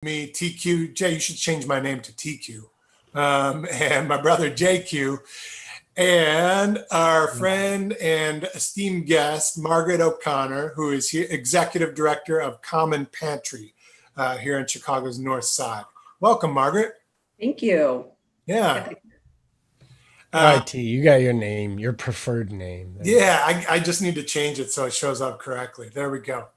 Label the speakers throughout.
Speaker 1: Me, TQ. Jay, you should change my name to TQ. And my brother JQ, and our friend and esteemed guest, Margaret O'Conor, who is here, Executive Director of Common Pantry here in Chicago's North Side. Welcome, Margaret.
Speaker 2: Thank you.
Speaker 1: Yeah.
Speaker 3: All right, T, you got your name, your preferred name.
Speaker 1: Yeah, I just need to change it so it shows up correctly. There we go.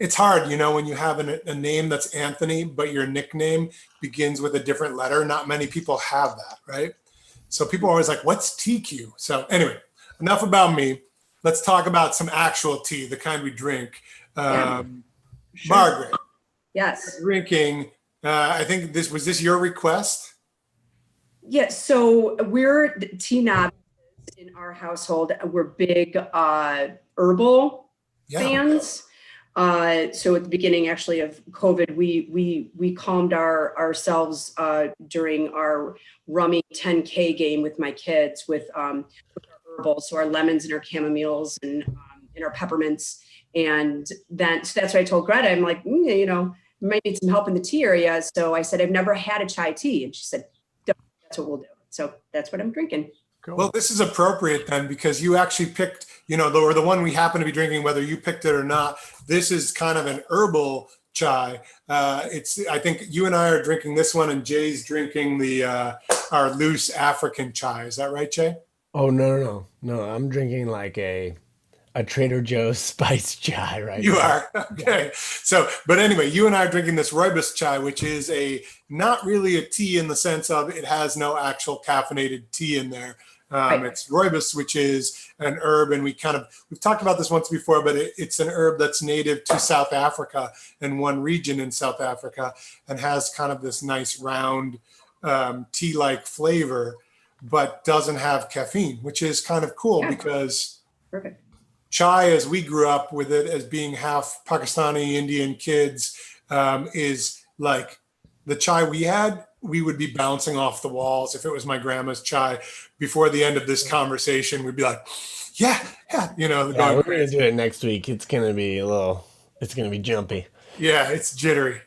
Speaker 1: It's hard, when you have a name that's Anthony, but your nickname begins with a different letter. Not many people have that, right? So people are always like, what's TQ? So anyway, enough about me. Let's talk about some actual tea, the kind we drink.
Speaker 2: Sure.
Speaker 1: Margaret.
Speaker 2: Yes.
Speaker 1: Drinking, I think was this your request?
Speaker 2: Yes. So we're tea novices in our household. We're big herbal fans. So at the beginning, actually, of COVID, we calmed ourselves during our rummy 10K game with my kids with our herbals, so our lemons and our chamomiles and our peppermints. And then so that's what I told Greta. I'm like, we might need some help in the tea area. So I said, I've never had a chai tea, and she said, that's what we'll do. So that's what I'm drinking.
Speaker 1: Cool. Well, this is appropriate then, because you actually picked, or the one we happen to be drinking, whether you picked it or not. This is kind of an herbal chai. I think you and I are drinking this one, and Jay's drinking our loose African chai. Is that right, Jay?
Speaker 3: Oh, no. I'm drinking like a Trader Joe's spice chai right
Speaker 1: You
Speaker 3: now.
Speaker 1: are? Okay. So, but anyway, you and I are drinking this rooibos chai, which is not really a tea in the sense of it has no actual caffeinated tea in there.
Speaker 2: Right.
Speaker 1: It's rooibos, which is an herb, and we've talked about this once before, but it's an herb that's native to South Africa and one region in South Africa, and has kind of this nice round tea-like flavor, but doesn't have caffeine, which is kind of cool because
Speaker 2: Perfect.
Speaker 1: chai, as we grew up with it as being half Pakistani Indian kids, is like the chai we had. We would be bouncing off the walls. If it was my grandma's chai, before the end of this conversation, we'd be like, yeah.
Speaker 3: We're going to do it next week. It's going to be jumpy.
Speaker 1: Yeah, it's jittery.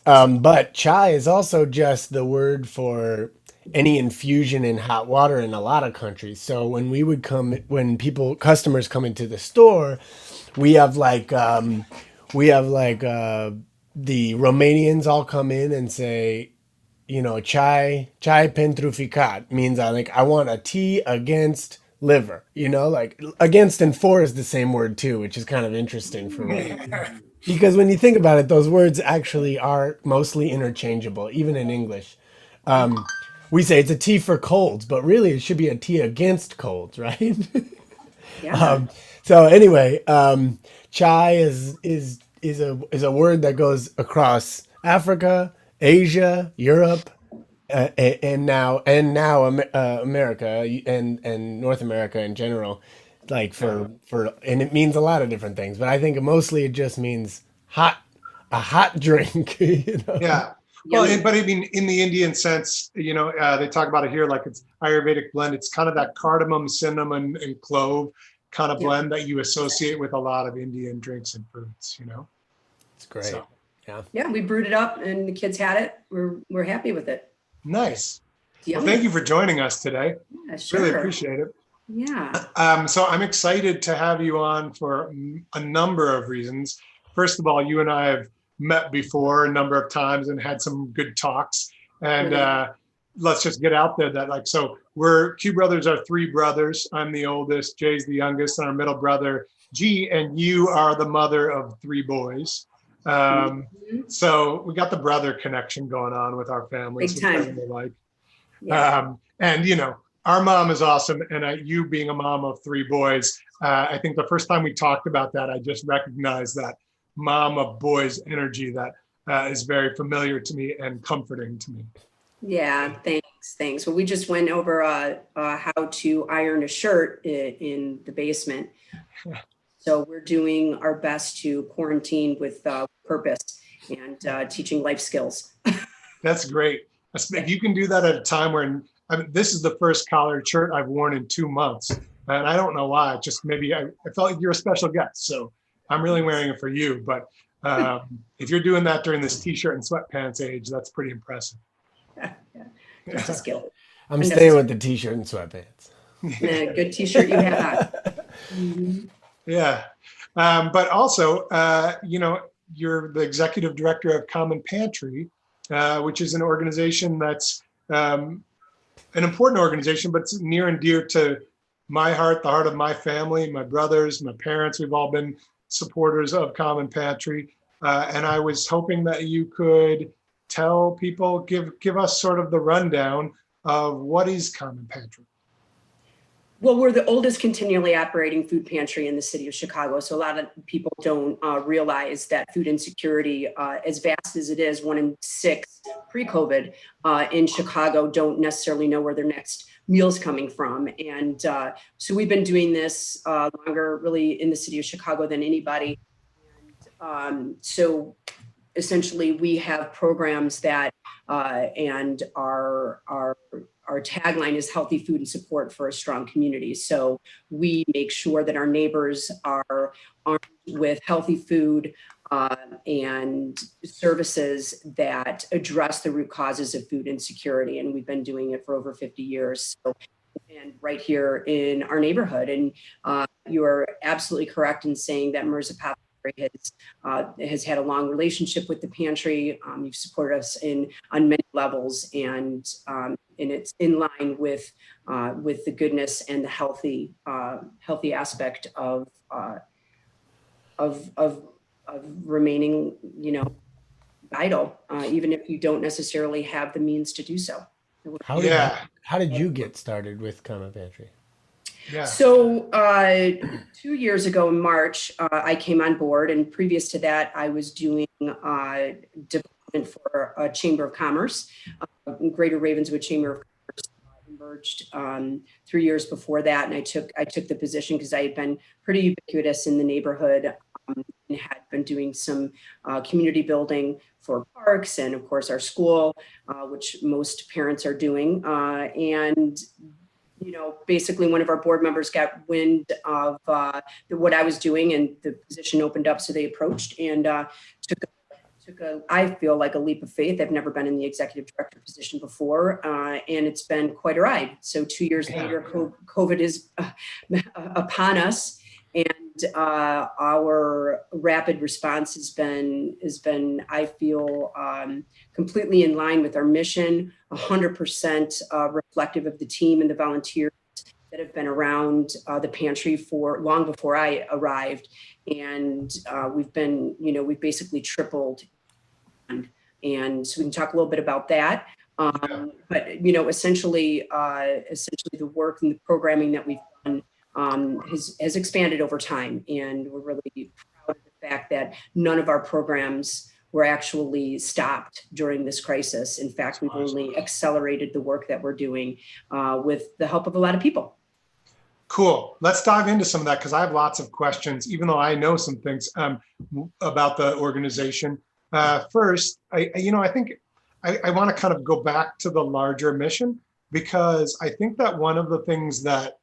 Speaker 3: But chai is also just the word for any infusion in hot water in a lot of countries. So when customers come into the store, we have the Romanians all come in and say, chai pentru ficat means I want a tea against liver, against and for is the same word too, which is kind of interesting for me. Because when you think about it, those words actually are mostly interchangeable, even in English. We say it's a tea for colds, but really it should be a tea against colds, right?
Speaker 2: Yeah.
Speaker 3: So anyway, chai is a word that goes across Africa, Asia, Europe, and now America and North America in general. And it means a lot of different things, but I think mostly it just means a hot drink.
Speaker 1: Yeah. Well, but I mean, in the Indian sense, they talk about it here like it's Ayurvedic blend. It's kind of that cardamom, cinnamon, and clove kind of blend that you associate with a lot of Indian drinks and foods.
Speaker 3: It's great.
Speaker 1: So,
Speaker 2: Yeah, we brewed it up, and the kids had it. We're happy with it.
Speaker 1: nice. Well,
Speaker 2: Yummy.
Speaker 1: thank you for joining us today.
Speaker 2: Yeah, sure.
Speaker 1: Really appreciate it.
Speaker 2: Yeah.
Speaker 1: So I'm excited to have you on for a number of reasons. First of all, you and I have met before a number of times and had some good talks. And let's just get out there that so we're Q Brothers are three brothers. I'm the oldest, Jay's the youngest, and our middle brother, G, and you are the mother of three boys. So we got the brother connection going on with our families.
Speaker 2: Big time.
Speaker 1: And our mom is awesome. And you being a mom of three boys, I think the first time we talked about that, I just recognized that mom of boys energy that is very familiar to me and comforting to me.
Speaker 2: Yeah. Thanks. Well, we just went over how to iron a shirt in the basement. So we're doing our best to quarantine with purpose and teaching life skills.
Speaker 1: That's great. If you can do that at a time where this is the first collared shirt I've worn in 2 months. And I don't know why, just maybe I felt like you're a special guest. So I'm really wearing it for you. But If you're doing that during this t-shirt and sweatpants age, that's pretty impressive.
Speaker 2: Yeah. Just a skill.
Speaker 3: I'm staying with the t-shirt and sweatpants.
Speaker 2: Good t-shirt you have on.
Speaker 1: Yeah. But also, you're the executive director of Common Pantry, which is an organization that's an important organization, but it's near and dear to my heart, the heart of my family, my brothers, my parents. We've all been supporters of Common Pantry. And I was hoping that you could tell people, give us sort of the rundown of what is Common Pantry.
Speaker 2: Well, we're the oldest continually operating food pantry in the city of Chicago. So a lot of people don't realize that food insecurity, as vast as it is, 1 in 6 pre-COVID in Chicago don't necessarily know where their next meal's coming from. And so we've been doing this longer really in the city of Chicago than anybody. And so essentially we have programs that and our tagline is healthy food and support for a strong community. So we make sure that our neighbors are armed with healthy food and services that address the root causes of food insecurity. And we've been doing it for over 50 years. So, and right here in our neighborhood. And you are absolutely correct in saying that MERS Apothecary has had a long relationship with the pantry. You've supported us on many levels, and it's in line with the goodness and the healthy aspect of remaining, vital, even if you don't necessarily have the means to do so.
Speaker 3: How did you get started with Common Pantry?
Speaker 1: Yeah.
Speaker 2: So 2 years ago in March, I came on board, and previous to that, I was doing development for a Chamber of Commerce. Greater Ravenswood Chamber of Commerce emerged 3 years before that, and I took the position because I had been pretty ubiquitous in the neighborhood and had been doing some community building for parks and, of course, our school, which most parents are doing, and basically one of our board members got wind of what I was doing, and the position opened up. So they approached and took I feel like a leap of faith. I've never been in the executive director position before, and it's been quite a ride. So 2 years later, COVID is upon us, and our rapid response has been, I feel, completely in line with our mission, 100% reflective of the team and the volunteers that have been around the pantry for long before I arrived. And we've basically tripled. And so we can talk a little bit about that. But, essentially the work and the programming that we've done has expanded over time. And we're really proud of the fact that none of our programs were actually stopped during this crisis. In fact, we've only accelerated the work that we're doing with the help of a lot of people.
Speaker 1: Cool. Let's dive into some of that, because I have lots of questions, even though I know some things about the organization. First, I think I want to kind of go back to the larger mission, because I think that one of the things that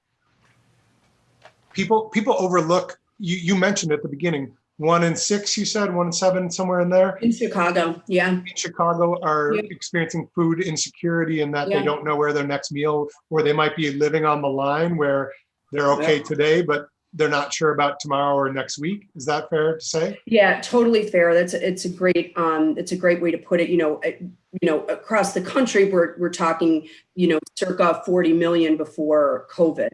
Speaker 1: people overlook, you mentioned at the beginning, 1 in 6, you said, 1 in 7, somewhere in there.
Speaker 2: In Chicago, yeah.
Speaker 1: In Chicago are experiencing food insecurity, and that they don't know where their next meal, or they might be living on the line where they're okay today, but they're not sure about tomorrow or next week. Is that fair to say?
Speaker 2: Yeah, totally fair. It's a great way to put it. Across the country, we're talking, circa 40 million before COVID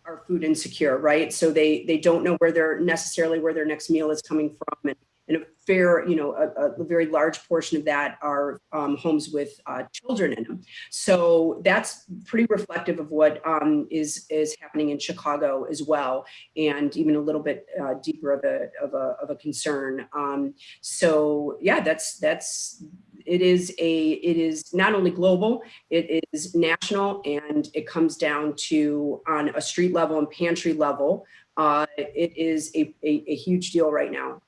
Speaker 2: are food insecure, right? So they don't know where their next meal is coming from, and a very large portion of that are homes with children in them. So that's pretty reflective of what is happening in Chicago as well, and even a little bit deeper of a concern. So yeah, it is not only global, it is national, and it comes down to, on a street level and pantry level, it is a huge deal right now.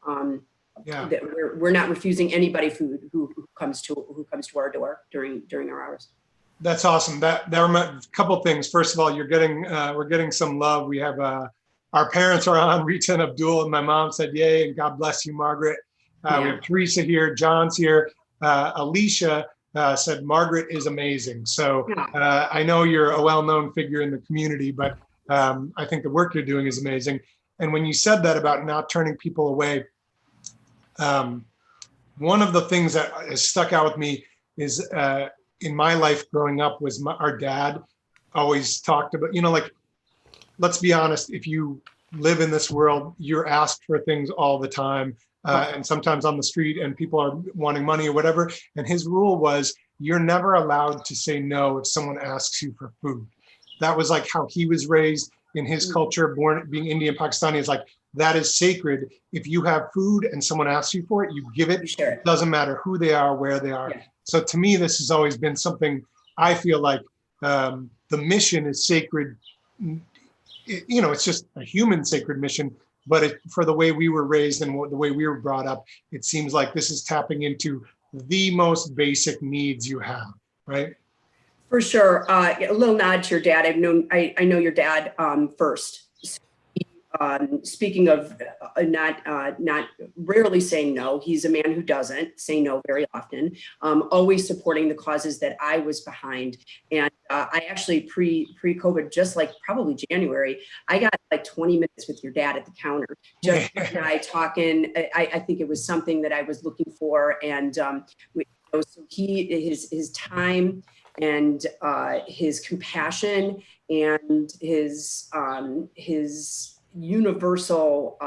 Speaker 2: That we're not refusing anybody food who comes to our door during our hours.
Speaker 1: That's awesome. There are a couple things. First of all, we're getting some love. We have our parents are on, Rita and Abdul, and my mom said, "Yay," and God bless you, Margaret. We have Teresa here, John's here. Alicia said Margaret is amazing. So I know you're a well-known figure in the community, but I think the work you're doing is amazing. And when you said that about not turning people away, one of the things that has stuck out with me is in my life growing up was our dad always talked about, like, let's be honest, if you live in this world, you're asked for things all the time. And sometimes on the street and people are wanting money or whatever. And his rule was you're never allowed to say no if someone asks you for food. That was like how he was raised in his culture, being Indian Pakistani, is like, that is sacred. If you have food and someone asks you for it, you give it. Sure. It doesn't matter who they are, where they are. Yeah. So to me, this has always been something I feel like the mission is sacred. It's just a human sacred mission, but for the way we were raised and the way we were brought up, it seems like this is tapping into the most basic needs you have, right?
Speaker 2: For sure. A little nod to your dad. I know your dad first. Speaking of not rarely saying no, he's a man who doesn't say no very often, always supporting the causes that I was behind. And I actually pre-COVID, just like probably January, I got like 20 minutes with your dad at the counter, just talking. I think it was something that I was looking for. And so his time and his compassion and his universal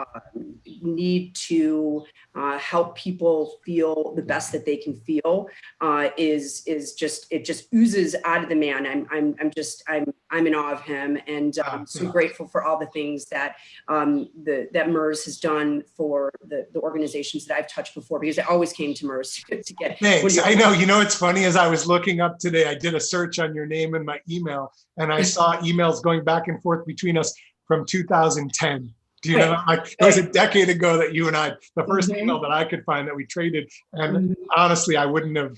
Speaker 2: need to help people feel the best that they can feel is just oozes out of the man. I'm in awe of him, and I'm so grateful for all the things that that MERS has done for the organizations that I've touched before, because I always came to MERS to get.
Speaker 1: Thanks. I know. It's funny, as I was looking up today, I did a search on your name in my email, and I saw emails going back and forth between us from 2010. Do you know? Like, it was a decade ago that you and I, the first email that I could find that we traded. And honestly, I wouldn't have,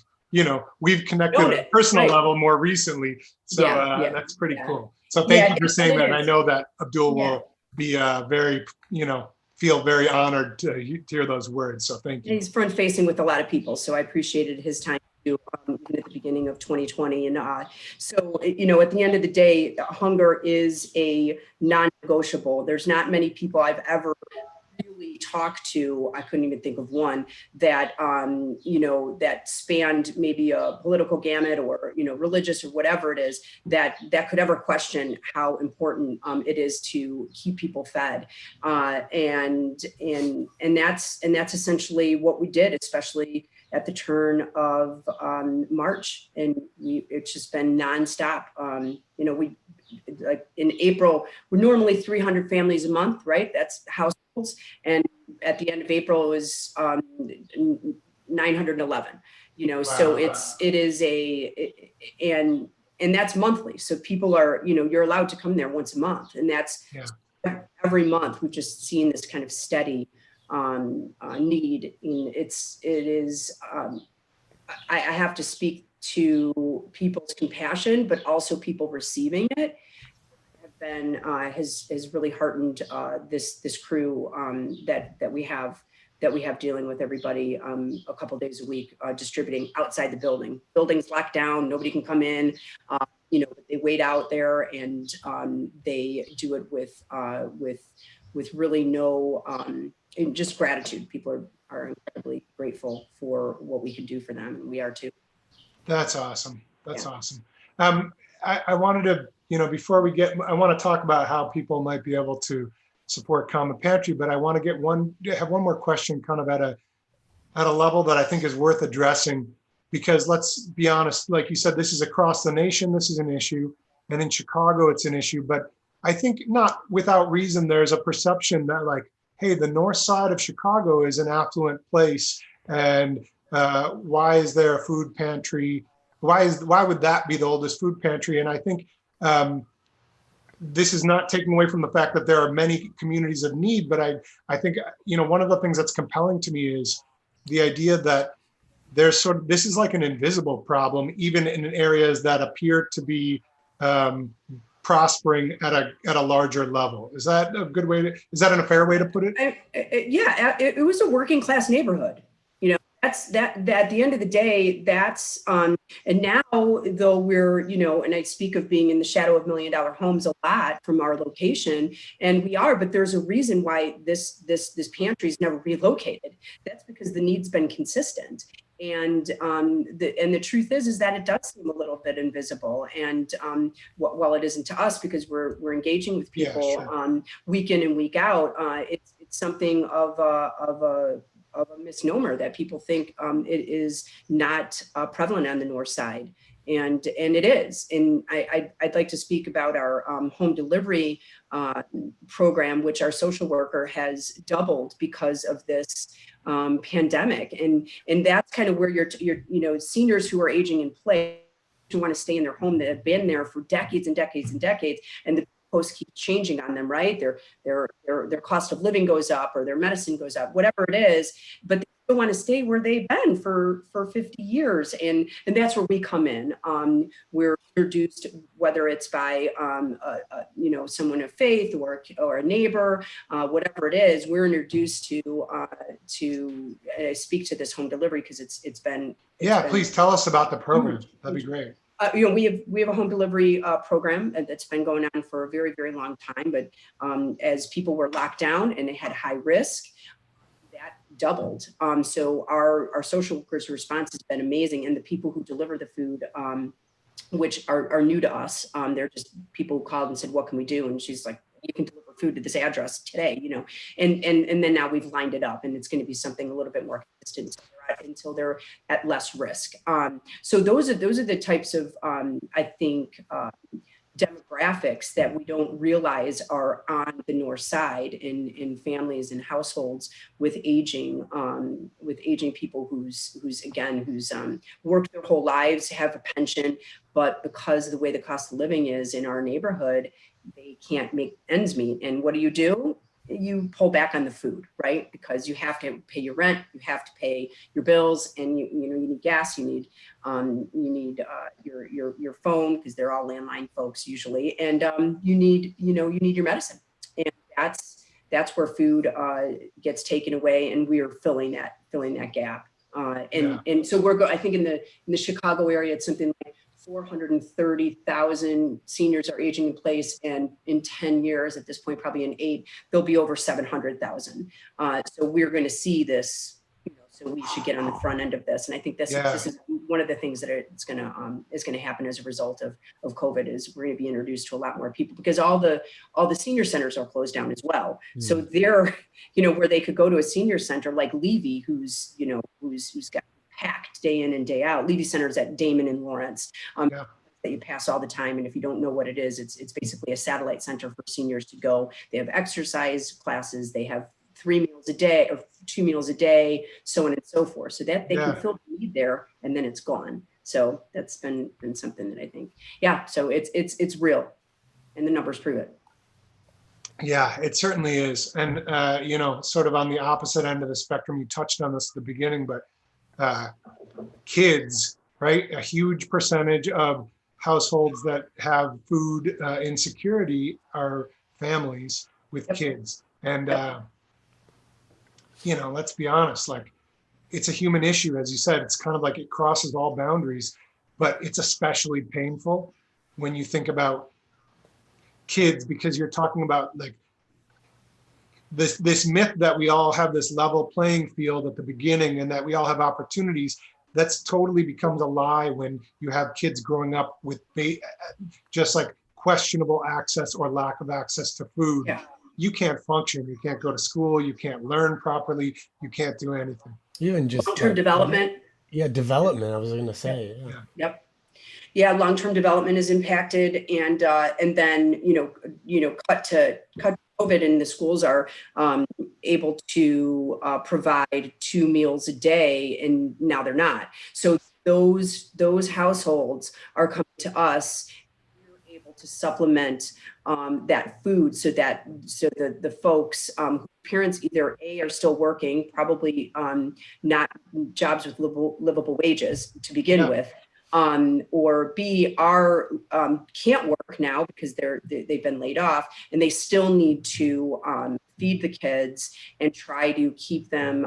Speaker 1: we've connected at a personal level more recently. So that's pretty cool. So thank you for saying that. And I know that Abdul will be very, feel very honored to hear those words. So thank you.
Speaker 2: He's front facing with a lot of people. So I appreciated his time at the beginning of 2020. And so, at the end of the day, hunger is a non-negotiable. There's not many people I've ever really talked to, I couldn't even think of one, that, that spanned maybe a political gamut or, religious or whatever it is, that could ever question how important it is to keep people fed. And that's essentially what we did, especially at the turn of March, and it's just been nonstop. We like in April, we're normally 300 families a month, right? That's households, and at the end of April it was 911. Wow. So it is and that's monthly. So people are, you're allowed to come there once a month, and that's every month. We've just seen this kind of steady need. I have to speak to people's compassion, but also people receiving it has really heartened this crew that we have dealing with everybody a couple of days a week, distributing outside the building. Building's locked down, nobody can come in. They wait out there, and they do it with really no and just gratitude. People are incredibly grateful for what we can do for them, and we are too.
Speaker 1: That's awesome. That's awesome. I wanted to, before we I want to talk about how people might be able to support Common Pantry, but I want to have one more question kind of at a level that I think is worth addressing, because let's be honest, like you said, this is across the nation, this is an issue, and in Chicago, it's an issue, but I think not without reason, there's a perception that, like, hey, the north side of Chicago is an affluent place, and why is there a food pantry? Why would that be the oldest food pantry? And I think this is not taking away from the fact that there are many communities of need, but I think, one of the things that's compelling to me is the idea that this is like an invisible problem, even in areas that appear to be prospering at a larger level. Is that a good way to, is that a fair way to put it?
Speaker 2: Yeah, it was a working class neighborhood. That's that at the end of the day, that's and now though we're, and I speak of being in the shadow of $1 million homes a lot from our location, and we are, but there's a reason why this pantry's never relocated. That's because the need's been consistent. And the truth is that it does seem a little bit invisible. And while it isn't to us, because we're engaging with people week in and week out, it's something of a misnomer that people think it is not prevalent on the north side. And it is. And I'd like to speak about our home delivery program, which our social worker has doubled because of this pandemic. And that's kind of where your seniors who are aging in place, who want to stay in their home, that have been there for decades and decades and decades, and the post keeps changing on them, right? Their cost of living goes up, or their medicine goes up, whatever it is, but they still want to stay where they've been for 50 years. And that's where we come in. We're introduced, whether it's by, someone of faith or a neighbor, whatever it is, we're introduced to speak to this home delivery because it's been.
Speaker 1: Please tell us about the program. That'd be great.
Speaker 2: We have a home delivery program that's been going on for a very, very long time. But as people were locked down and they had high risk, that doubled. So our social workers' response has been amazing. And the people who deliver the food, which are new to us, they're just people who called and said, "What can we do?" And she's like, "You can deliver food to this address today," and then now we've lined it up, and it's going to be something a little bit more consistent until they're at less risk. So those are the types of I think demographics that we don't realize are on the north side in families and households with aging people who's worked their whole lives, have a pension, but because of the way the cost of living is in our neighborhood, they can't make ends meet. And what do? You pull back on the food, right? Because you have to pay your rent, you have to pay your bills, and you need gas, you need your phone, because they're all landline folks usually, and you need your medicine, and that's where food gets taken away, and we are filling that gap. And so I think in the Chicago area, it's something like 430,000 seniors are aging in place, and in 10 years, at this point, probably in 8, there'll be over 700,000. So we're going to see this. So we should get on the front end of this, and I think this is one of the things that is going to happen as a result of COVID. Is we're going to be introduced to a lot more people, because all the senior centers are closed down as well. So they're where they could go to a senior center like Levy, who's got packed day in and day out. Levy Center's at Damon and Lawrence, that you pass all the time. And if you don't know what it is, it's basically a satellite center for seniors to go. They have exercise classes. They have 3 meals a day or 2 meals a day, so on and so forth, so that they can fill the need there, and then it's gone. So that's been something that I think, so it's real, and the numbers prove it.
Speaker 1: Yeah, it certainly is. And, sort of on the opposite end of the spectrum, you touched on this at the beginning, but kids, right? A huge percentage of households that have food insecurity are families with kids. And, let's be honest, like, it's a human issue. As you said, it's kind of like it crosses all boundaries, but it's especially painful when you think about kids, because you're talking about like this myth that we all have this level playing field at the beginning and that we all have opportunities. That's totally becomes a lie when you have kids growing up with just like questionable access or lack of access to food. You can't function, you can't go to school, you can't learn properly, you can't do anything.
Speaker 3: Even just
Speaker 2: long-term development.
Speaker 3: Development, I was going to say.
Speaker 2: Yep. Yeah, long-term development is impacted, and then cut COVID, and the schools are able to provide 2 meals a day, and now they're not. So those households are coming to us. We're able to supplement that food, so the folks parents either are still working, probably not jobs with livable wages to begin with. or B, are can't work now because they've been laid off, and they still need to feed the kids and try to keep them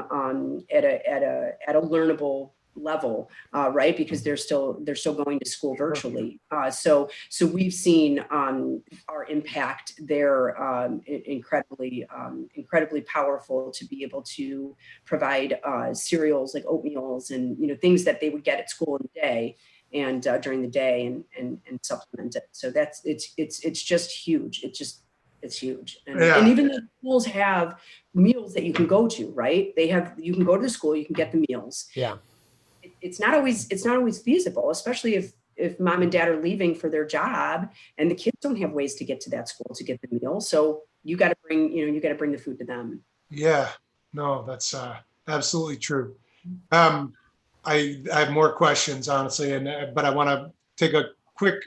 Speaker 2: at a learnable level, right? Because they're still going to school virtually. So we've seen our impact there incredibly powerful to be able to provide cereals like oatmeals and things that they would get at school in the day and during the day and supplement it. So it's just huge. It's huge. And even the schools have meals that you can go to, right? You can go to the school, you can get the meals.
Speaker 3: Yeah.
Speaker 2: It's not always feasible, especially if mom and dad are leaving for their job and the kids don't have ways to get to that school to get the meal. So you got to bring the food to them.
Speaker 1: Yeah, no, that's absolutely true. I have more questions, honestly, but I want to take a quick.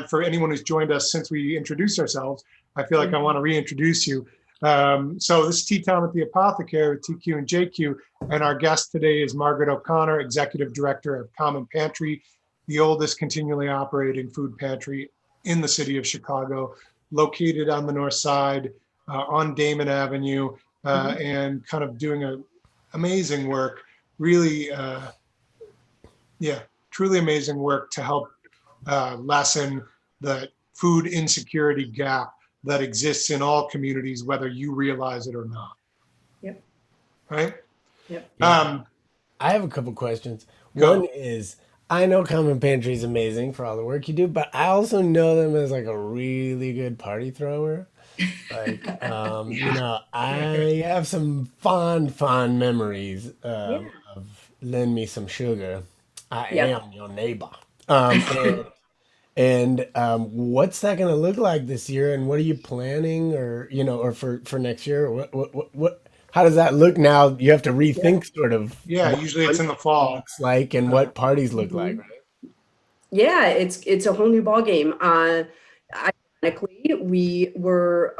Speaker 1: For anyone who's joined us since we introduced ourselves, I feel like I want to reintroduce you. So this is Tea Time at the Apothecary with TQ and JQ, and our guest today is Margaret O'Conor, Executive Director of Common Pantry, the oldest continually operating food pantry in the city of Chicago, located on the north side on Damon Avenue, and kind of doing amazing work. Really, truly amazing work to help lessen the food insecurity gap that exists in all communities, whether you realize it or not.
Speaker 2: Yep.
Speaker 1: Right?
Speaker 2: Yep.
Speaker 3: I have a couple questions.
Speaker 1: Go.
Speaker 3: One is, I know Common Pantry is amazing for all the work you do, but I also know them as like a really good party thrower. Like, I have some fond memories of lend me some sugar. I am your neighbor. What's that going to look like this year? And what are you planning, or for next year? What? How does that look now? You have to rethink sort of.
Speaker 1: Yeah, usually it's in the fall.
Speaker 3: Looks like and what parties look like, right?
Speaker 2: Yeah, it's a whole new ball game. Ironically, we were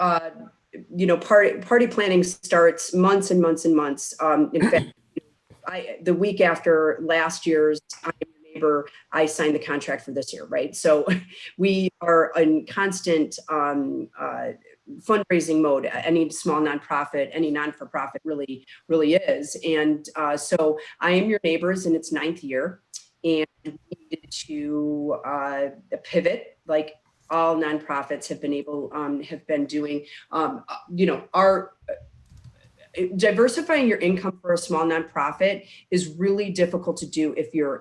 Speaker 2: party planning starts months and months and months. In fact, the week after last year's I'm Your Neighbor, I signed the contract for this year, right? So we are in constant fundraising mode. Any small nonprofit, any non-for-profit really is. And so I Am Your Neighbors in its 9th year, and we needed to pivot like all nonprofits have been doing. Our diversifying your income for a small nonprofit is really difficult to do if you're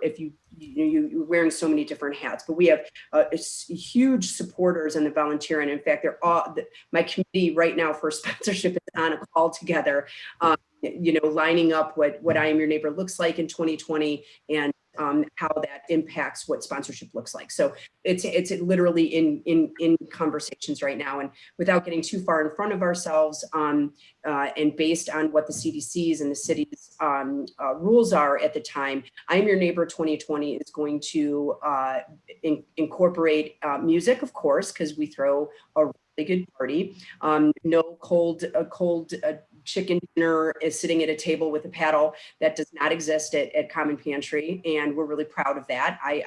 Speaker 2: wearing so many different hats. But we have huge supporters in the volunteer, and in fact, my committee right now for sponsorship is on a call together, lining up what I Am Your Neighbor looks like in 2020 and how that impacts what sponsorship looks like. So it's literally in conversations right now, and without getting too far in front of ourselves, and based on what the CDC's and the city's rules are at the time, I Am Your Neighbor 2020 is going to incorporate music, of course, because we throw a really good party. No cold chicken dinner is sitting at a table with a paddle. That does not exist at Common Pantry, and we're really proud of that. I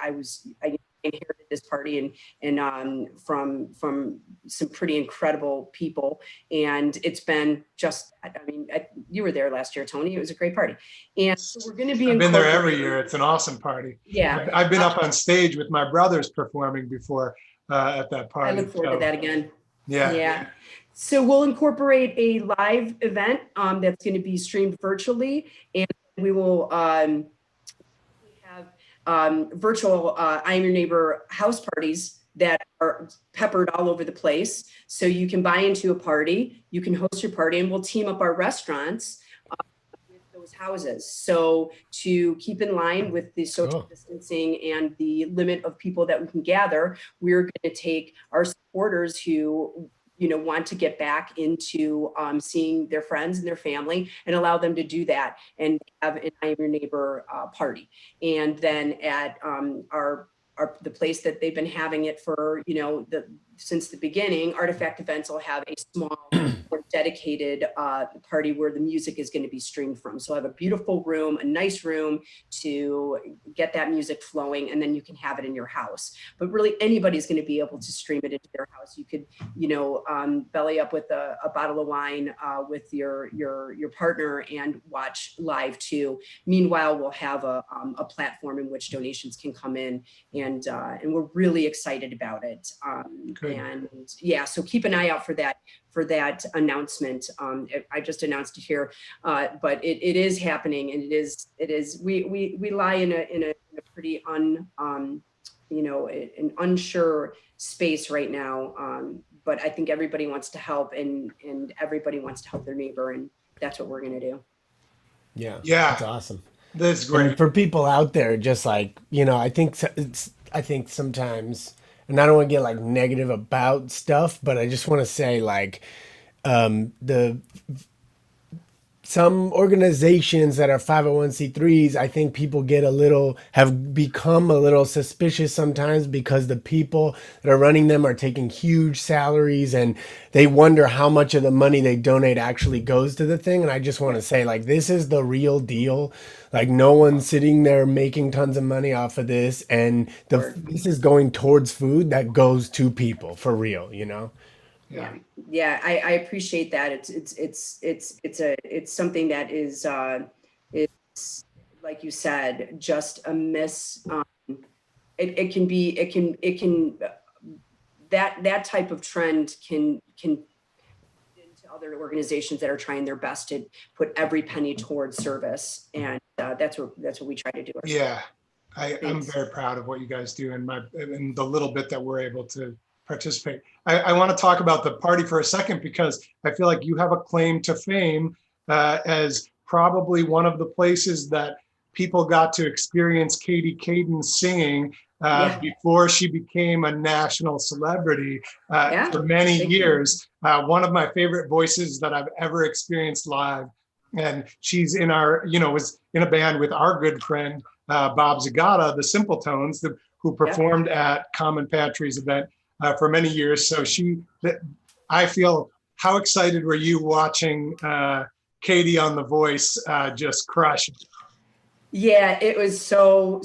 Speaker 2: inherited this party and from some pretty incredible people, and it's been just, you were there last year, Tony. It was a great party, and so we're going to be.
Speaker 1: I've been there every year. It's an awesome party.
Speaker 2: Yeah,
Speaker 1: I've been up on stage with my brothers performing before at that party.
Speaker 2: I look forward to that again.
Speaker 1: Yeah.
Speaker 2: So we'll incorporate a live event that's going to be streamed virtually, and we will have virtual I Am Your Neighbor house parties that are peppered all over the place. So you can buy into a party, you can host your party, and we'll team up our restaurants with those houses. So to keep in line with the social distancing and the limit of people that we can gather, we're going to take our supporters who want to get back into seeing their friends and their family and allow them to do that and have an I Am Your Neighbor party. And then at the place that they've been having it for, since the beginning, Artifact Events will have a small or dedicated party where the music is going to be streamed from. So I have a beautiful room, a nice room to get that music flowing, and then you can have it in your house. But really, anybody's going to be able to stream it into their house. You could, belly up with a bottle of wine with your partner and watch live too. Meanwhile, we'll have a platform in which donations can come in, and we're really excited about it. And yeah, so keep an eye out for that announcement. I just announced it here, but it is happening, and it is. We lie in a pretty an unsure space right now. But I think everybody wants to help, and everybody wants to help their neighbor, and that's what we're going to do.
Speaker 3: Yeah.
Speaker 1: That's
Speaker 3: awesome.
Speaker 1: That's great.
Speaker 3: And for people out there, just like, I think sometimes, and I don't want to get like negative about stuff, but I just want to say like, some organizations that are 501c3s, I think people have become a little suspicious sometimes because the people that are running them are taking huge salaries, and they wonder how much of the money they donate actually goes to the thing. And I just want to say, like, this is the real deal. Like, no one's sitting there making tons of money off of this, and this is going towards food that goes to people for real,
Speaker 2: Yeah, I appreciate that. It's something that is it's like you said, just a miss. That type of trend can into other organizations that are trying their best to put every penny towards service, and that's what we try to do.
Speaker 1: Yeah, I'm very proud of what you guys do, and the little bit that we're able to participate. I want to talk about the party for a second, because I feel like you have a claim to fame as probably one of the places that people got to experience Katie Caden singing before she became a national celebrity for many years. One of my favorite voices that I've ever experienced live. And she's in was in a band with our good friend, Bob Zagata, the Simple Tones, who performed at Common Pantry's event for many years. So I feel, how excited were you watching Katie on The Voice just crush?
Speaker 2: Yeah, it was so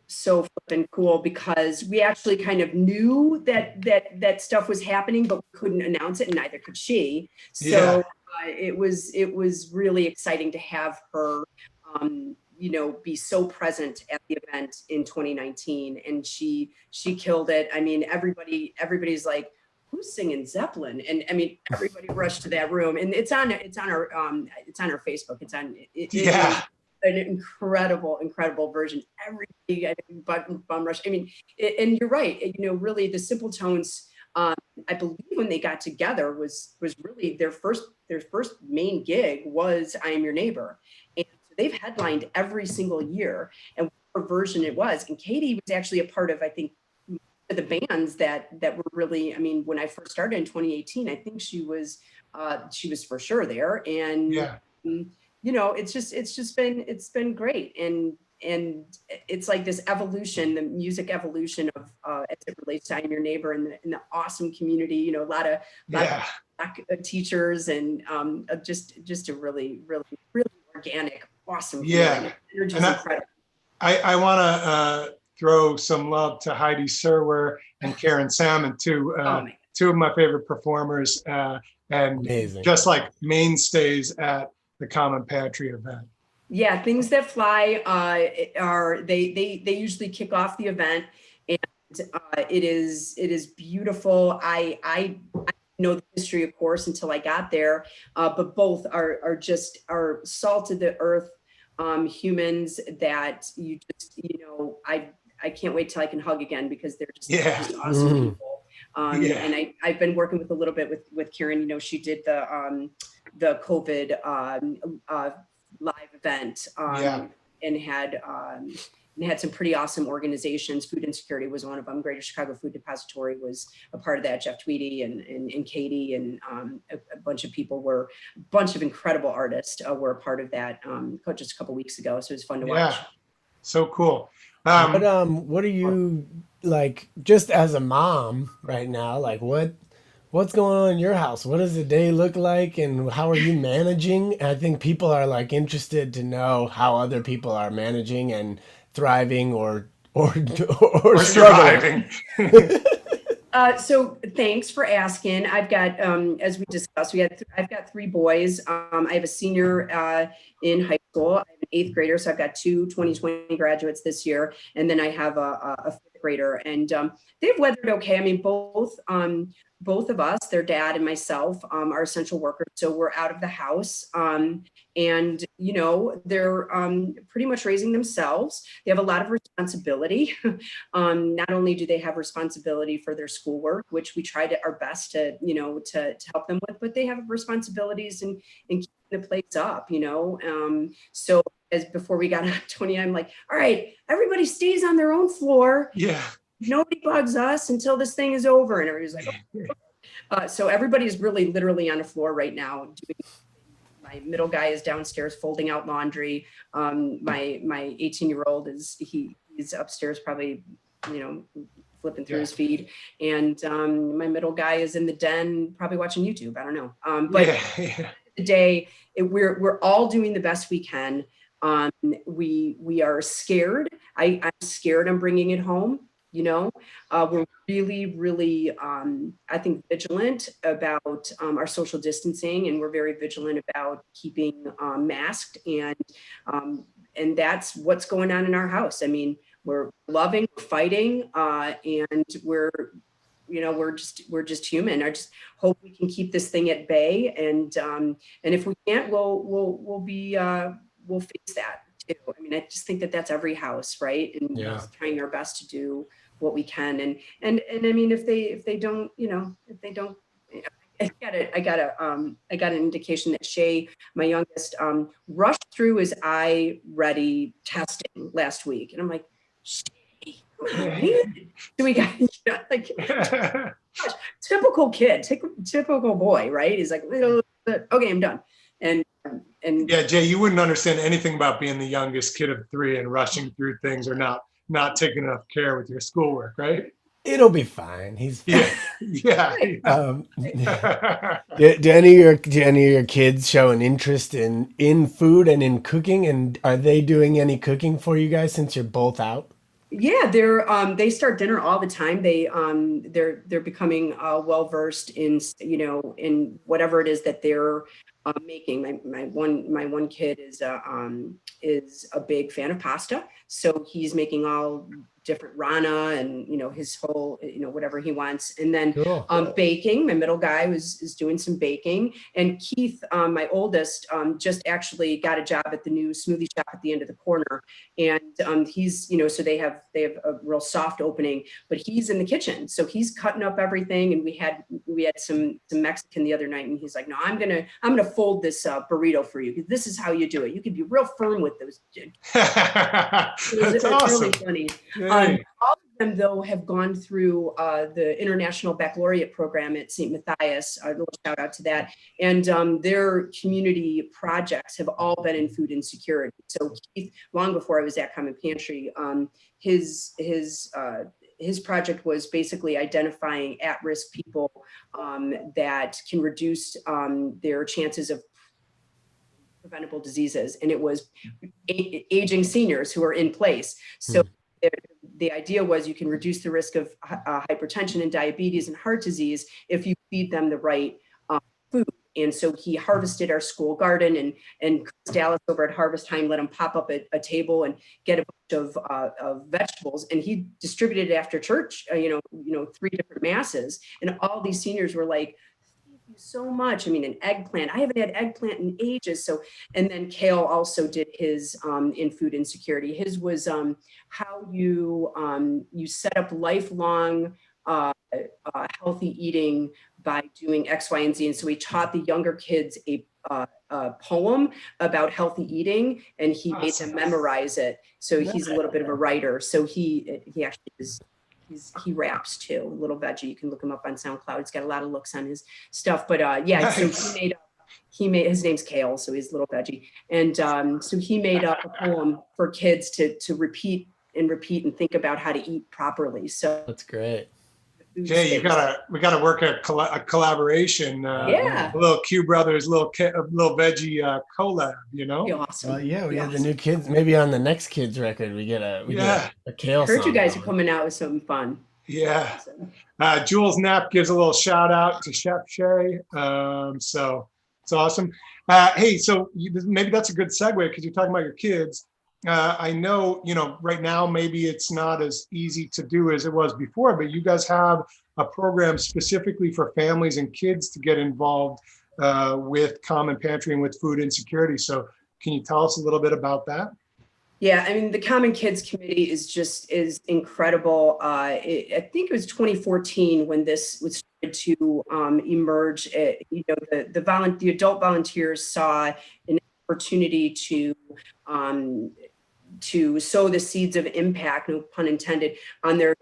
Speaker 2: flippin' cool, because we actually kind of knew that stuff was happening, but we couldn't announce it, and neither could she. So it was really exciting to have her be so present at the event in 2019, and she killed it. I mean, everybody's like, who's singing Zeppelin? And I mean, everybody rushed to that room, and it's on our Facebook. It's on an incredible version. Everybody, bum rush. I mean, and you're right. Really, the Simple Tones, I believe when they got together was really their first main gig was I Am Your Neighbor. And so they've headlined every single year, and whatever version it was. And Katie was actually a part of, I think, the bands that were really, I mean, when I first started in 2018, I think she was for sure there. And it's been great. And it's like this evolution, the music evolution of as it relates to I Am Your Neighbor, and the awesome community, a lot of black teachers, and just a really organic, awesome community. Energy is incredible.
Speaker 1: I want to throw some love to Heidi Serwer and Karen Salmon, two of my favorite performers, and amazing. Just like mainstays at the Common Pantry event.
Speaker 2: Yeah, Things That Fly are they usually kick off the event, and it is beautiful. I know the history, of course, until I got there, but both are salt of the earth humans that I can't wait till I can hug again, because they're just awesome people. And I've been working with a little bit with Karen. She did the COVID live event and had some pretty awesome organizations. Food Insecurity was one of them. Greater Chicago Food Depository was a part of that. Jeff Tweedy and Katie and a bunch of incredible artists were a part of that just a couple weeks ago. So it was fun to watch.
Speaker 3: What are you like just as a mom right now, like what's going on in your house? What does the day look like and how are you managing? And I think people are like interested to know how other people are managing and thriving or or
Speaker 1: Or
Speaker 3: struggling.
Speaker 1: surviving.
Speaker 2: So thanks for asking. I've got, as we discussed, I've got three boys. I have a senior in high school. I have an eighth grader, so I've got two 2020 graduates this year, and then I have a fifth grader, and they've weathered okay. I mean, both of us, their dad and myself, are essential workers, so we're out of the house, and they're pretty much raising themselves. They have a lot of responsibility. Not only do they have responsibility for their schoolwork, which we try our best to help them with, but they have responsibilities in keeping the place up, so as before we got on 20, I'm like, all right, everybody stays on their own floor.
Speaker 1: Yeah.
Speaker 2: Nobody bugs us until this thing is over. And everybody's like, oh. So everybody's really literally on the floor right now. My middle guy is downstairs folding out laundry. My 18-year-old he's upstairs probably, flipping through his feed. And my middle guy is in the den probably watching YouTube. I don't know. But at the end of the day, we're all doing the best we can. We are scared. I'm scared I'm bringing it home. We're really, I think, vigilant about our social distancing, and we're very vigilant about keeping masked, and that's what's going on in our house. I mean, we're loving, fighting, and we're just human. I just hope we can keep this thing at bay, and if we can't, we'll face that too. I mean, I just think that that's every house, right? And just trying our best to do what we can. And I mean, if they don't, I got an indication that Shay, my youngest, rushed through his eye-ready testing last week, and I'm like, Shay, come on, man. So we got gosh, typical kid, typical boy, right? He's like, okay, I'm done. And
Speaker 1: yeah, Jay, you wouldn't understand anything about being the youngest kid of three and rushing through things or not taking enough care with your schoolwork, right?
Speaker 3: It'll be fine. He's fine.
Speaker 1: Yeah.
Speaker 3: Do any of your kids show an interest in food and in cooking? And are they doing any cooking for you guys since you're both out?
Speaker 2: Yeah, they start dinner all the time. They're becoming well versed in in whatever it is that they're making. My one kid is a big fan of pasta, so he's making all different rana and his whole whatever he wants. And then
Speaker 3: Cool.
Speaker 2: Baking. My middle guy is doing some baking, and Keith, my oldest, just actually got a job at the new smoothie shop at the end of the corner, and he's so they have a real soft opening, but he's in the kitchen, so he's cutting up everything. And we had some Mexican the other night, and he's like, no, I'm gonna fold this burrito for you, because this is how you do it. You can be real firm with those.
Speaker 1: That's awesome.
Speaker 2: Really funny. All of them, though, have gone through the International Baccalaureate program at St. Matthias. A little shout out to that. And their community projects have all been in food insecurity. So Keith, long before I was at Common Pantry, his project was basically identifying at-risk people that can reduce their chances of preventable diseases, and it was aging seniors who are in place. So the idea was you can reduce the risk of hypertension and diabetes and heart disease if you feed them the right food. And so he harvested our school garden, and Chris Dallas over at Harvest Time let him pop up a table and get a bunch of vegetables, and he distributed it after church, 3 different masses, and all these seniors were like, thank you so much. I mean, an eggplant, I haven't had eggplant in ages. So, and then Kale also did his in food insecurity. His was how you set up lifelong healthy eating by doing X, Y, and Z. And so he taught the younger kids a poem about healthy eating, and he made them memorize it. So he's a little bit of a writer. So he actually is. He raps too, Little Veggie. You can look him up on SoundCloud. He's got a lot of looks on his stuff. But yeah, so he made his name's Kale, so he's Little Veggie, and so he made up a poem for kids to repeat and repeat and think about how to eat properly. So
Speaker 3: That's great.
Speaker 1: Jay, we gotta work a collaboration.
Speaker 2: Yeah.
Speaker 1: A little Q Brothers, a little veggie collab. You know.
Speaker 2: Be awesome.
Speaker 3: Well, yeah, we
Speaker 2: Be
Speaker 3: have the
Speaker 2: awesome.
Speaker 3: new kids. Maybe on the next kids record, we get a kale
Speaker 2: Heard you
Speaker 3: song
Speaker 2: guys are
Speaker 3: going.
Speaker 2: coming out with something fun.
Speaker 1: Yeah.
Speaker 2: Awesome.
Speaker 1: Jules Knapp gives a little shout out to Chef Shay. So it's awesome. Hey, so maybe that's a good segue because you're talking about your kids. I know, right now, maybe it's not as easy to do as it was before, but you guys have a program specifically for families and kids to get involved with Common Pantry and with food insecurity. So can you tell us a little bit about that?
Speaker 2: Yeah, I mean, the Common Kids Committee is incredible. I think it was 2014 when this was started to emerge. The adult volunteers saw an opportunity to sow the seeds of impact, no pun intended, on their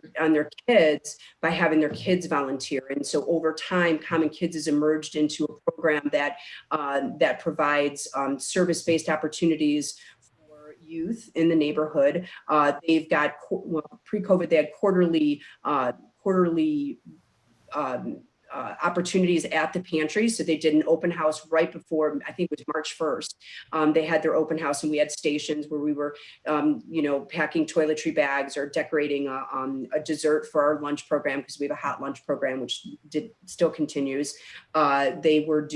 Speaker 2: kids by having their kids volunteer. And so over time, Common Kids has emerged into a program that provides service-based opportunities for youth in the neighborhood. They've got, pre-COVID, they had quarterly opportunities at the pantry. So they did an open house right before, I think it was March 1st. They had their open house and we had stations where we were, packing toiletry bags or decorating a dessert for our lunch program because we have a hot lunch program, which still continues. They were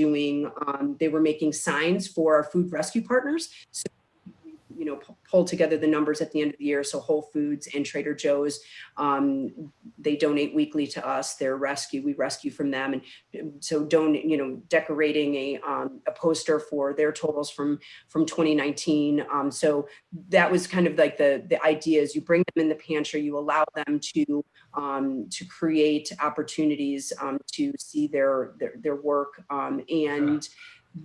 Speaker 2: making signs for our food rescue partners. So pull together the numbers at the end of the year. So Whole Foods and Trader Joe's, they donate weekly to us. We rescue from them. And so decorating a poster for their totals from 2019. So that was kind of like the idea is you bring them in the pantry, you allow them to create opportunities to see their work. And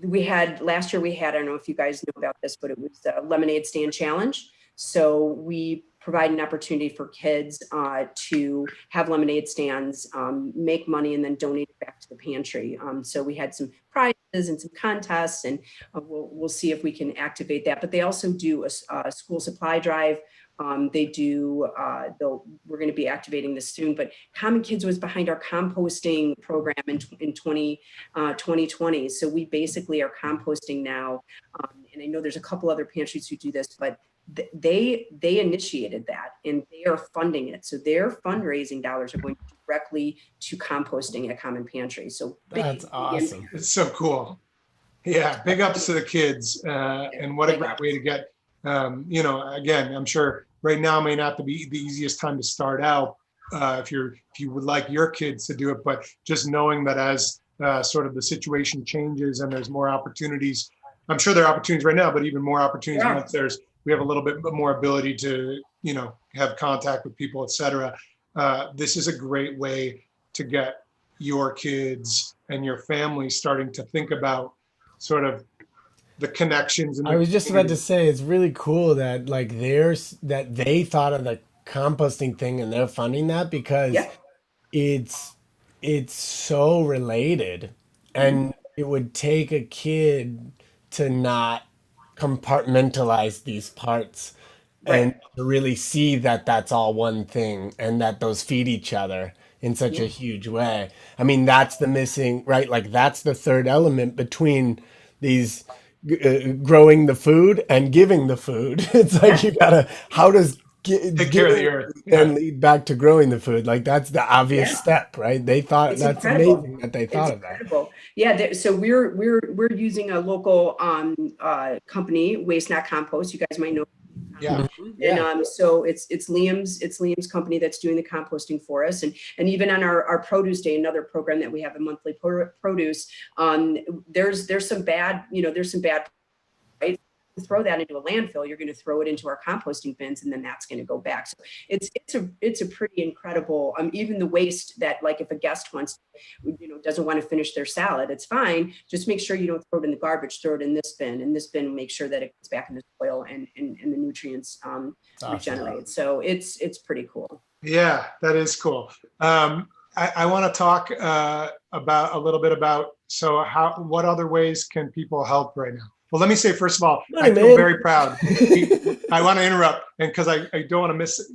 Speaker 2: last year I don't know if you guys know about this, but it was a lemonade stand challenge. So we provide an opportunity for kids to have lemonade stands, make money, and then donate it back to the pantry. So we had some prizes and some contests, and we'll see if we can activate that. But they also do a school supply drive. We're going to be activating this soon, but Common Kids was behind our composting program in 2020. So we basically are composting now. And I know there's a couple other pantries who do this, but they initiated that and they are funding it. So their fundraising dollars are going directly to composting at Common Pantry. So
Speaker 3: that's awesome.
Speaker 1: It's so cool. Yeah. Big ups to the kids. And what a great way to get, again, I'm sure right now may not be the easiest time to start out if you would like your kids to do it, but just knowing that as sort of the situation changes and there's more opportunities, I'm sure there are opportunities right now, but even more opportunities once we have a little bit more ability to, have contact with people, et cetera. This is a great way to get your kids and your family starting to think about sort of the connections.
Speaker 3: I was just about to say, it's really cool that that they thought of the composting thing and they're funding that because it's so related, and it would take a kid to not compartmentalize these parts and to really see that that's all one thing and that those feed each other in such a huge way. I mean, that's the missing, right? Like that's the third element between these growing the food and giving the food. It's like you gotta, how does
Speaker 1: take care of the earth
Speaker 3: and lead back to growing the food? Like that's the obvious step, right? They thought
Speaker 2: It's
Speaker 3: that's
Speaker 2: incredible.
Speaker 3: amazing that they thought of that.
Speaker 2: Yeah, so we're using a local company, Waste Not Compost. You guys might know. And so it's Liam's company that's doing the composting for us, and even on our produce day, another program that we have, a monthly produce. There's some bad, right? Throw that into a landfill, you're going to throw it into our composting bins, and then that's going to go back. So it's a pretty incredible. Even the waste that, like, if a guest doesn't want to finish their salad, it's fine. Just make sure you don't throw it in the garbage. Throw it in this bin, and this bin make sure that it gets back in the soil and the nutrients regenerate. So it's pretty cool.
Speaker 1: Yeah, that is cool. I want to talk about a little bit about what other ways can people help right now? Well, let me say, first of all,
Speaker 3: Money,
Speaker 1: I feel
Speaker 3: man.
Speaker 1: very proud. I want to interrupt, and because I don't want to miss,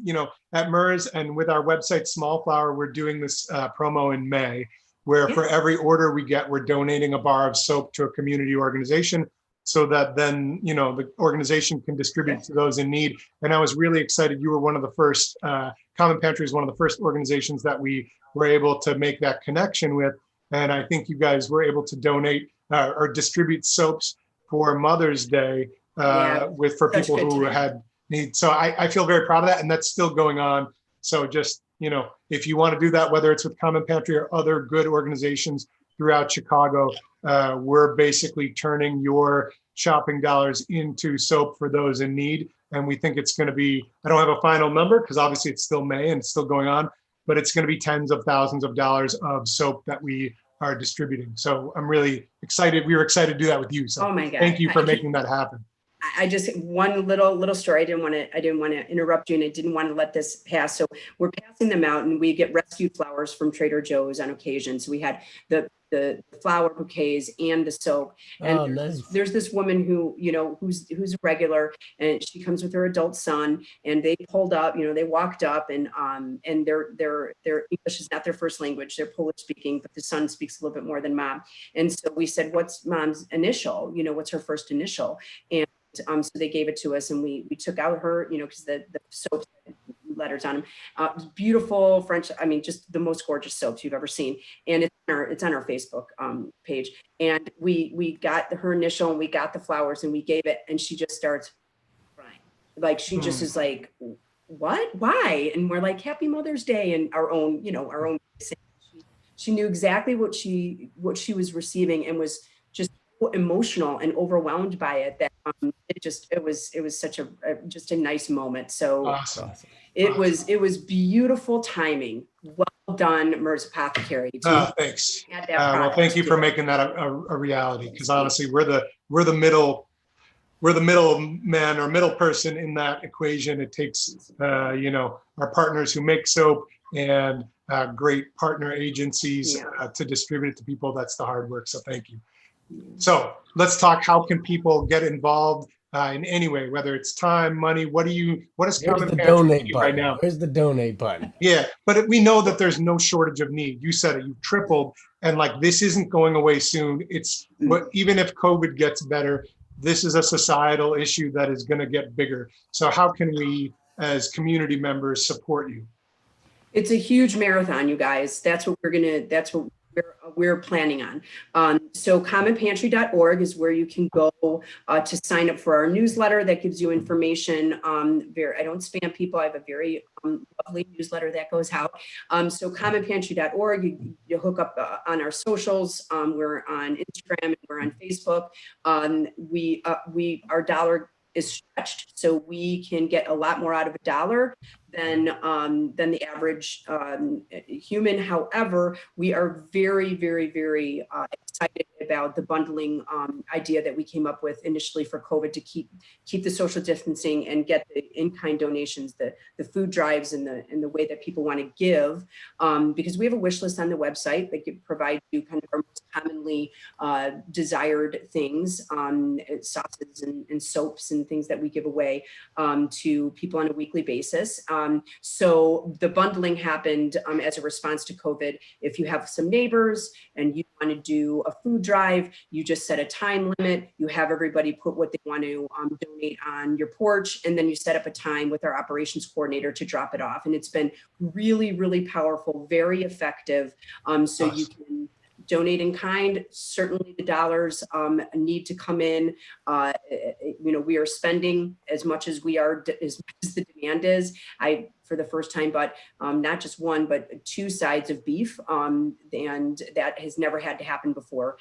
Speaker 1: at MERS and with our website, Small Flower, we're doing this promo in May, where for every order we get, we're donating a bar of soap to a community organization so that then, the organization can distribute to those in need. And I was really excited. You were one of the first, Common Pantry is one of the first organizations that we were able to make that connection with. And I think you guys were able to donate or distribute soaps for Mother's Day for people who had need. So I feel very proud of that, and that's still going on. So just, if you want to do that, whether it's with Common Pantry or other good organizations throughout Chicago, we're basically turning your shopping dollars into soap for those in need. And we think it's going to be, I don't have a final number because obviously it's still May and it's still going on, but it's going to be tens of thousands of dollars of soap that we are distributing. So I'm really excited. We were excited to do that with you. So
Speaker 2: oh my God.
Speaker 1: Thank you for making that happen.
Speaker 2: I just, one little story. I didn't want to interrupt you, and I didn't want to let this pass. So we're passing them out, and we get rescued flowers from Trader Joe's on occasion. So we had the flower bouquets and the soap. And there's this woman who, who's a regular, and she comes with her adult son, and they pulled up, they walked up, and their English is not their first language. They're Polish speaking, but the son speaks a little bit more than mom. And so we said, what's mom's initial? What's her first initial? And so they gave it to us, and we took out her, because the soaps had letters on them. Beautiful French, just the most gorgeous soaps you've ever seen. And it's on our Facebook page. And we got her initial, and we got the flowers, and we gave it, and she just starts crying. Like she just is like, what? Why? And we're like, Happy Mother's Day, and our own. She knew exactly what she was receiving, and was just emotional and overwhelmed by it that it was such a nice moment. So
Speaker 1: awesome.
Speaker 2: It was beautiful timing. Well done, MERS Apothecary.
Speaker 1: Thanks. Well, thank you for making that a reality, because honestly, we're the middle man or middle person in that equation. It takes our partners who make soap and great partner agencies to distribute it to people. That's the hard work. So thank you. So let's talk. How can people get involved in any way, whether it's time, money? What is Common Pantry right now?
Speaker 3: Where's the donate button?
Speaker 1: Yeah, but we know that there's no shortage of need. You said it, you tripled, and this isn't going away soon. It's even if COVID gets better, this is a societal issue that is going to get bigger. So how can we, as community members, support you?
Speaker 2: It's a huge marathon, you guys. That's what we're planning on. So commonpantry.org is where you can go to sign up for our newsletter that gives you information. I don't spam people. I have a very lovely newsletter that goes out. So commonpantry.org, you hook up on our socials. We're on Instagram and we're on Facebook. Our dollar is stretched, so we can get a lot more out of a dollar than the average human. However, we are very, very, very excited about the bundling idea that we came up with initially for COVID, to keep the social distancing and get the in-kind donations, the food drives, and the way that people want to give, because we have a wish list on the website that provides you kind of our most commonly desired things, sauces and soaps and things that we give away to people on a weekly basis. So the bundling happened as a response to COVID. If you have some neighbors and you want to do a food drive, you just set a time limit. You have everybody put what they want to donate on your porch, and then you set up a time with our operations coordinator to drop it off. And it's been really, really powerful, very effective. So you can donate in kind. Certainly the dollars need to come in. We are spending as much as as much as the demand is. For the first time, but not just one, but two sides of beef, and that has never had to happen before.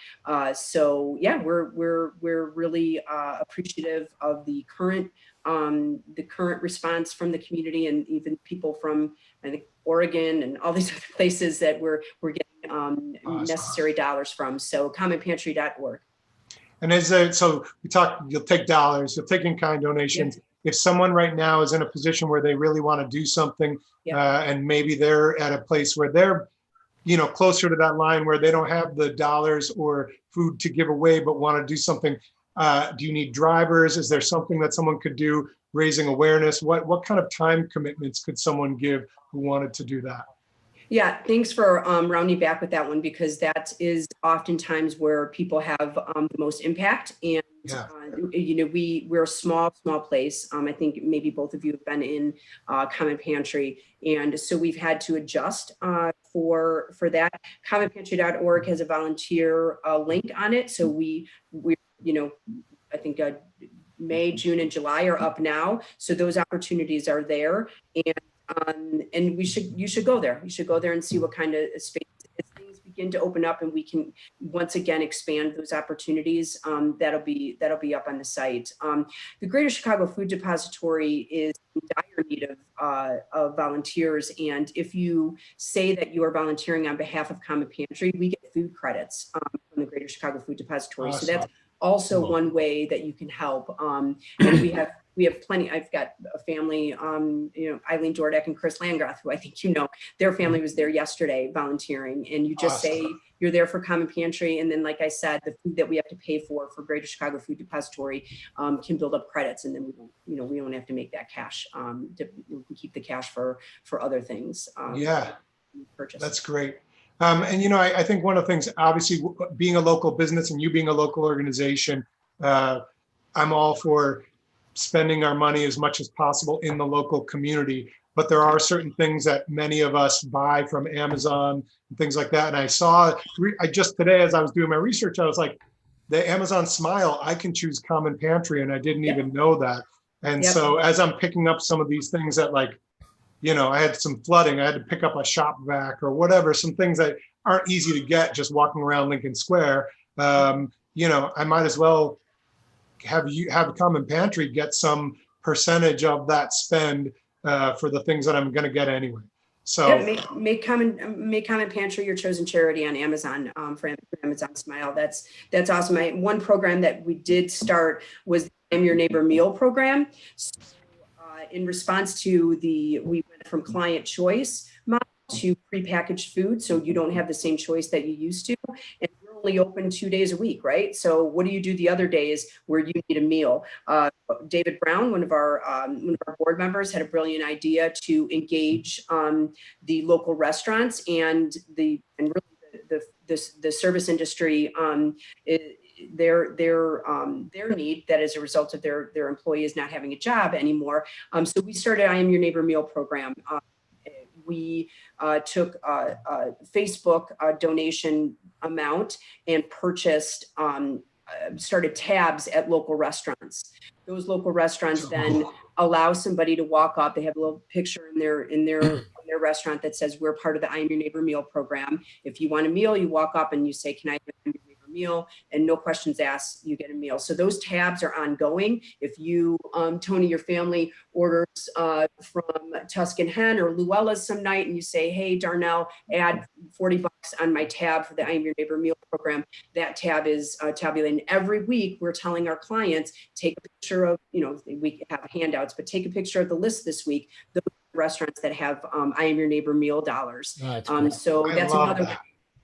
Speaker 2: So yeah, we're really appreciative of the current response from the community, and even people from, I think, Oregon and all these other places that we're getting necessary dollars from. So commonpantry.org.
Speaker 1: And so we talked, you'll take dollars, you'll take in-kind donations. Yeah. If someone right now is in a position where they really want to do something, and maybe they're at a place where they're, closer to that line where they don't have the dollars or food to give away, but want to do something, Do you need drivers? Is there something that someone could do raising awareness? What kind of time commitments could someone give who wanted to do that?
Speaker 2: Yeah, thanks for rounding back with that one, because that is oftentimes where people have the most impact. And
Speaker 1: Yeah.
Speaker 2: We're a small place. I think maybe both of you have been in Common Pantry, and so we've had to adjust for that. CommonPantry.org has a volunteer link on it, so we I think May, June, and July are up now, so those opportunities are there. And you should go there. You should go there and see what kind of space, as things begin to open up and we can once again expand those opportunities. That'll be up on the site. The Greater Chicago Food Depository is in dire need of volunteers, and if you say that you are volunteering on behalf of Common Pantry, we get food credits from the Greater Chicago Food Depository.
Speaker 1: Awesome.
Speaker 2: So that's also one way that you can help. And we have plenty. I've got a family, Eileen Jordak and Chris Landgraf, who I think their family was there yesterday volunteering. And you just say you're there for Common Pantry, and then, like I said, the food that we have to pay for Greater Chicago Food Depository can build up credits, and then we don't have to make that cash. We can keep the cash for other things. Purchase.
Speaker 1: That's great. And I think one of the things, obviously, being a local business and you being a local organization, I'm all for spending our money as much as possible in the local community. But there are certain things that many of us buy from Amazon and things like that. And I just today, as I was doing my research, I was like, the Amazon Smile, I can choose Common Pantry, and I didn't even know that. And so as I'm picking up some of these things that, like, I had some flooding, I had to pick up a shop vac or whatever, some things that aren't easy to get just walking around Lincoln Square. I might as well have Common Pantry get some percentage of that spend for the things that I'm going to get anyway. So
Speaker 2: make Common Pantry your chosen charity on Amazon for Amazon Smile. That's awesome. One program that we did start was the I'm Your Neighbor Meal program. So, in response to we went from client choice model to prepackaged food, so you don't have the same choice that you used to. And we're only open 2 days a week, right? So what do you do the other days where you need a meal? David Brown, one of our board members, had a brilliant idea to engage the local restaurants and really the service industry. Their need, that as a result of their employees not having a job anymore. So we started I Am Your Neighbor Meal program. We took a Facebook donation amount and purchased, started tabs at local restaurants. Those local restaurants then allow somebody to walk up. They have a little picture in their restaurant that says, we're part of the I Am Your Neighbor Meal program. If you want a meal, you walk up and you say, can I have your meal? And no questions asked, you get a meal. So those tabs are ongoing. If you, Tony, your family orders from Tuscan Hen or Luella's some night, and you say, hey, Darnell, add $40 on my tab for the I Am Your Neighbor Meal program, that tab is tabulated. Every week, we're telling our clients, take a picture of, we have handouts, but take a picture of the list this week. Those restaurants that have I Am Your Neighbor Meal dollars. So that's another.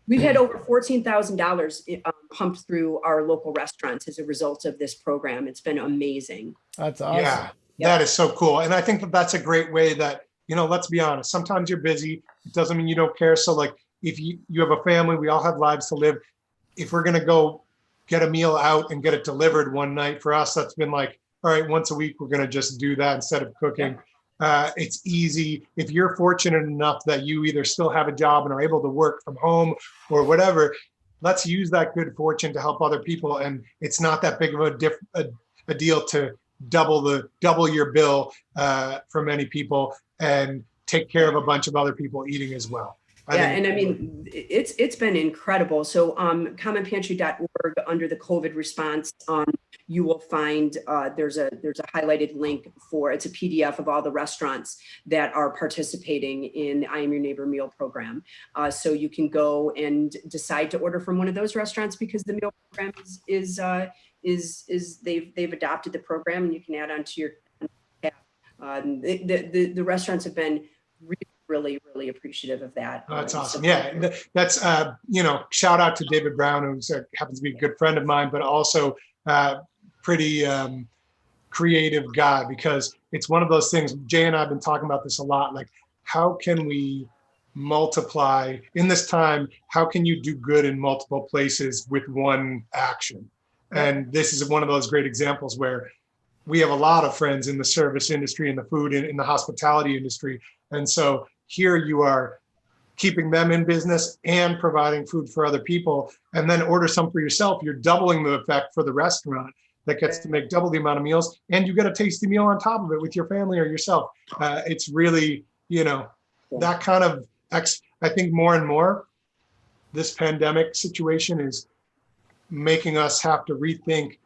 Speaker 2: We've had over $14,000 pumped through our local restaurants as a result of this program. It's been amazing.
Speaker 3: That's awesome.
Speaker 1: Yeah, that is so cool. And I think that that's a great way that, let's be honest, sometimes you're busy. It doesn't mean you don't care. So like, if you have a family, we all have lives to live. If we're going to go get a meal out and get it delivered one night, for us, that's been like, all right, once a week, we're going to just do that instead of cooking. It's easy. If you're fortunate enough that you either still have a job and are able to work from home or whatever, let's use that good fortune to help other people. And it's not that big of a deal to double your bill for many people and take care of a bunch of other people eating as well.
Speaker 2: And I mean, it's been incredible. So commonpantry.org, under the COVID response, you will find there's a highlighted link it's a PDF of all the restaurants that are participating in I Am Your Neighbor Meal program. So you can go and decide to order from one of those restaurants, because the meal program is they've adopted the program, and you can add on to your tab. The restaurants have been really appreciative of that.
Speaker 1: Oh, that's awesome. Yeah, that's shout out to David Brown, who happens to be a good friend of mine, but also pretty creative guy, because it's one of those things. Jay and I have been talking about this a lot. Like, how can we multiply in this time? How can you do good in multiple places with one action? And this is one of those great examples where we have a lot of friends in the service industry, in the food, in the hospitality industry. And so here you are keeping them in business and providing food for other people, and then order some for yourself. You're doubling the effect for the restaurant that gets to make double the amount of meals, and you get a tasty meal on top of it with your family or yourself. It's really, that kind of, I think more and more, this pandemic situation is making us have to rethink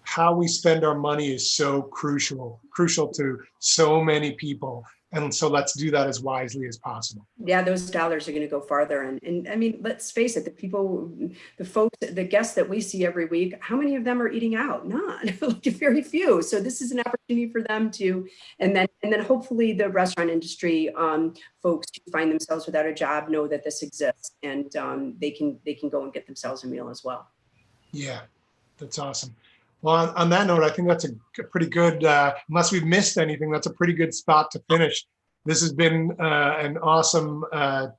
Speaker 1: how we spend our money. Is so crucial to so many people. And so let's do that as wisely as possible.
Speaker 2: Yeah, those dollars are going to go farther. And I mean, let's face it, the guests that we see every week, how many of them are eating out? None, like very few. So this is an opportunity for them to, and then hopefully the restaurant industry folks who find themselves without a job know that this exists, and they can go and get themselves a meal as well.
Speaker 1: Yeah, that's awesome. Well, on that note, I think that's a pretty good, unless we've missed anything, that's a pretty good spot to finish. This has been an awesome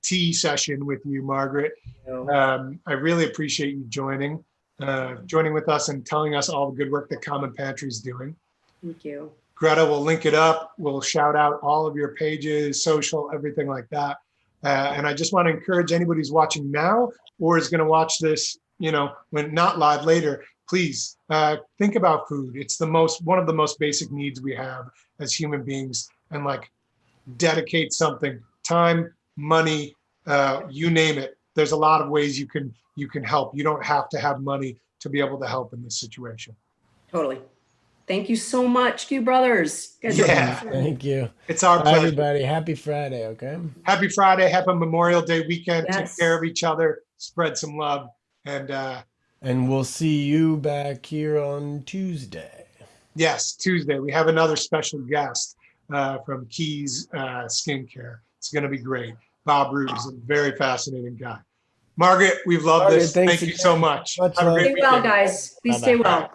Speaker 1: tea session with you, Margaret. I really appreciate you joining with us and telling us all the good work that Common Pantry is doing.
Speaker 2: Thank you.
Speaker 1: Greta will link it up. We'll shout out all of your pages, social, everything like that. And I just want to encourage anybody who's watching now or is going to watch this, when not live later, please think about food. It's one of the most basic needs we have as human beings, and dedicate something, time, money, you name it. There's a lot of ways you can help. You don't have to have money to be able to help in this situation.
Speaker 2: Totally. Thank you so much, Q Brothers.
Speaker 3: Thank you.
Speaker 1: It's our pleasure.
Speaker 3: Everybody, happy Friday, okay?
Speaker 1: Happy Friday. Happy Memorial Day weekend.
Speaker 2: Yes.
Speaker 1: Take care of each other. Spread some love.
Speaker 3: And we'll see you back here on Tuesday.
Speaker 1: Yes, Tuesday. We have another special guest from Keys Skincare. It's going to be great. Bob Rubes, a very fascinating guy. Margaret, we've loved this. Thank you so much.
Speaker 3: Much
Speaker 1: have a
Speaker 3: love.
Speaker 1: great
Speaker 2: Stay well,
Speaker 1: weekend.
Speaker 2: guys. Please stay well.